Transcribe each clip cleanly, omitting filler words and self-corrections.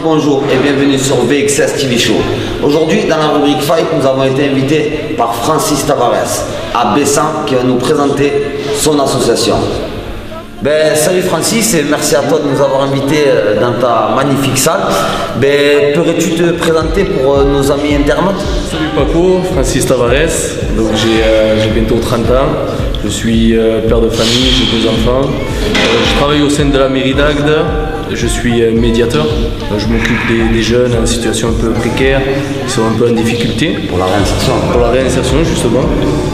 Bonjour et bienvenue sur VXS TV Show. Aujourd'hui, dans la rubrique Fight, nous avons été invités par Francis Tavares à Bessan qui va nous présenter son association. Salut Francis et merci à toi de nous avoir invités dans ta magnifique salle. Pourrais-tu te présenter pour nos amis internautes? Salut Paco, Francis Tavares, donc j'ai bientôt 30 ans, je suis père de famille, j'ai 2 enfants. Je travaille au sein de la mairie d'Agde, je suis médiateur, je m'occupe des jeunes en situation un peu précaire, qui sont un peu en difficulté. Pour la réinsertion. Pour la réinsertion justement,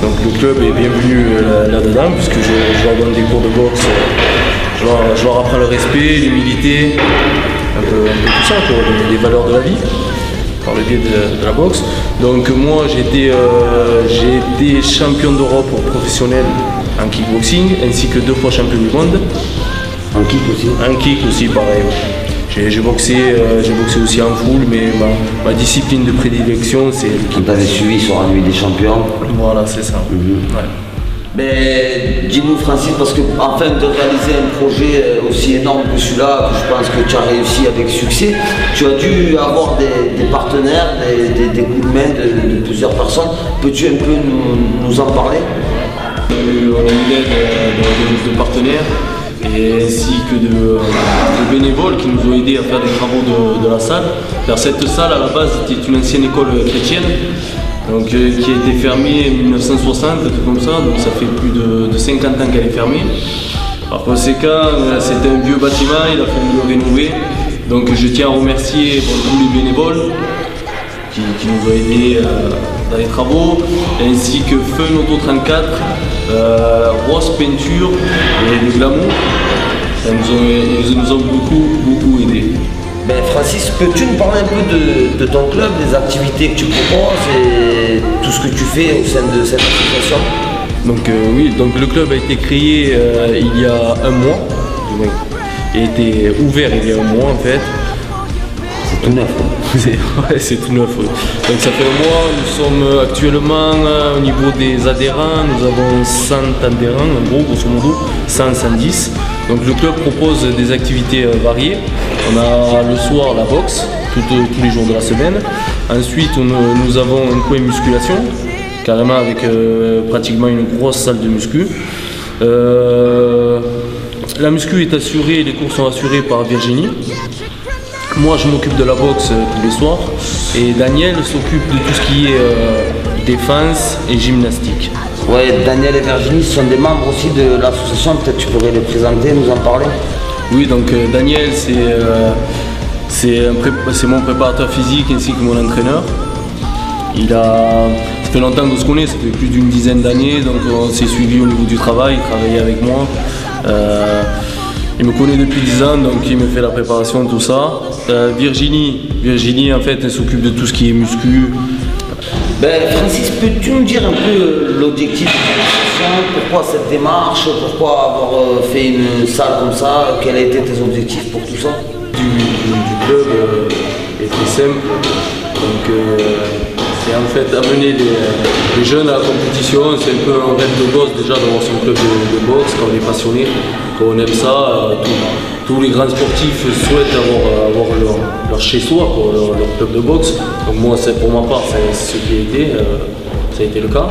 donc le club est bienvenu là-dedans puisque je leur donne des cours de boxe, je leur apprends le respect, l'humilité, un peu tout ça, quoi, les valeurs de la vie, par le biais de la boxe. Donc moi j'ai été champion d'Europe professionnel en kickboxing, ainsi que 2 fois champion du monde. En kick aussi? En kick aussi, pareil. J'ai boxé aussi en full, mais ma discipline de prédilection c'est le kick. On t'avait suivi sur la nuit des champions. Voilà, c'est ça. Ouais. Dis-nous Francis, parce que afin de réaliser un projet aussi énorme que celui-là, que je pense que tu as réussi avec succès, tu as dû avoir des partenaires, des coups de main de plusieurs personnes. Peux-tu un peu nous en parler? On a eu l'aide de partenaires et ainsi que de bénévoles qui nous ont aidés à faire des travaux de la salle. Car cette salle à la base était une ancienne école chrétienne, donc, qui a été fermée en 1960, tout comme ça, donc ça fait plus de 50 ans qu'elle est fermée. Par conséquent, c'était un vieux bâtiment, il a fallu le rénover. Donc je tiens à remercier tous les bénévoles qui nous ont aidés dans les travaux, ainsi que Fun Auto 34, Rose Peinture et le Glamour. Ils nous ont beaucoup aidés. Francis, peux-tu nous parler un peu de ton club, des activités que tu proposes et tout ce que tu fais au sein de cette association? Donc oui, donc le club a été créé il y a 1 mois, il a été ouvert il y a 1 mois en fait. C'est tout neuf. Ouais, c'est tout neuf. Ouais. Donc ça fait 1 mois, nous sommes actuellement au niveau des adhérents, nous avons 100 adhérents en gros, grosso modo, 110. Donc le club propose des activités variées. On a le soir la boxe, tous les jours de la semaine. Ensuite nous avons un coin musculation, carrément avec pratiquement une grosse salle de muscu. La muscu est assurée, les cours sont assurés par Virginie. Moi je m'occupe de la boxe tous les soirs et Daniel s'occupe de tout ce qui est défense et gymnastique. Ouais, Daniel et Virginie sont des membres aussi de l'association, peut-être tu pourrais les présenter, nous en parler? Oui, donc Daniel c'est mon préparateur physique ainsi que mon entraîneur. Ça fait longtemps qu'on se connaît, ça fait plus d'une dizaine d'années, donc on s'est suivi au niveau du travail, il travaillait avec moi. Il me connaît depuis 10 ans, donc il me fait la préparation, tout ça. Virginie en fait, elle s'occupe de tout ce qui est muscu. Francis, peux-tu nous dire un peu l'objectif de l'association? Pourquoi cette démarche? Pourquoi avoir fait une salle comme ça? Quels étaient tes objectifs pour tout ça? Du club est très simple. Donc c'est en fait amener les jeunes à la compétition. C'est un peu un rêve de gosse déjà d'avoir son club de boxe quand on est passionné, quand on aime ça. Tous les grands sportifs souhaitent avoir leur chez-soi, leur club de boxe. Donc moi, pour ma part, c'est ce qui a été, ça a été le cas.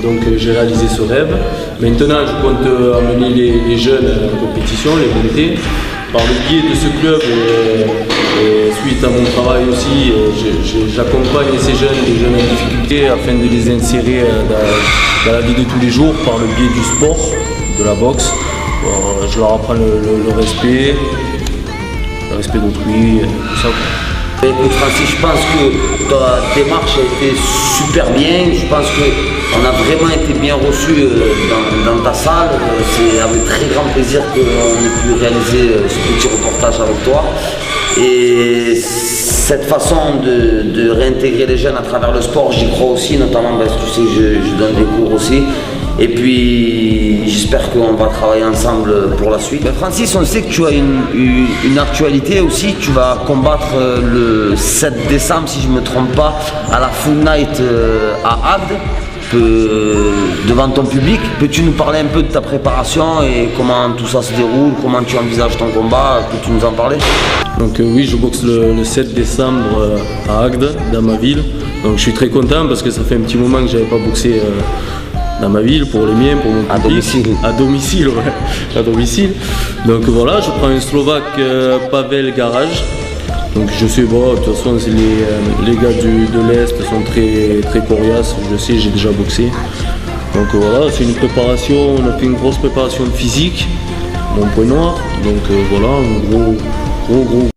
Donc j'ai réalisé ce rêve. Maintenant, je compte amener les jeunes à la compétition, les monter. Par le biais de ce club et suite à mon travail aussi, j'accompagne ces jeunes, les jeunes en difficulté, afin de les insérer dans la vie de tous les jours par le biais du sport, de la boxe. Je leur apprends le respect d'autrui, tout ça. Écoute Francis, je pense que ta démarche a été super bien, je pense qu'on a vraiment été bien reçus dans ta salle. C'est avec très grand plaisir qu'on ait pu réaliser ce petit reportage avec toi. Et cette façon de réintégrer les jeunes à travers le sport, j'y crois aussi, notamment parce que tu sais que je donne des cours aussi. Et puis j'espère qu'on va travailler ensemble pour la suite. Francis, on sait que tu as une actualité aussi. Tu vas combattre le 7 décembre, si je ne me trompe pas, à la Full Night à Agde. devant ton public. Peux-tu nous parler un peu de ta préparation et comment tout ça se déroule, comment tu envisages ton combat? Peux-tu nous en parler? Donc oui, je boxe le 7 décembre à Agde, dans ma ville. Donc je suis très content parce que ça fait un petit moment que je n'avais pas boxé dans ma ville, pour les miens, pour mon public. À domicile. À domicile, ouais. À domicile. Donc voilà, je prends un Slovaque, Pavel Garage. Donc je sais, bon, de toute façon, les gars de l'Est sont très coriaces, je sais, j'ai déjà boxé. Donc voilà, c'est une préparation, on a fait une grosse préparation physique, mon point noir. Donc voilà, un gros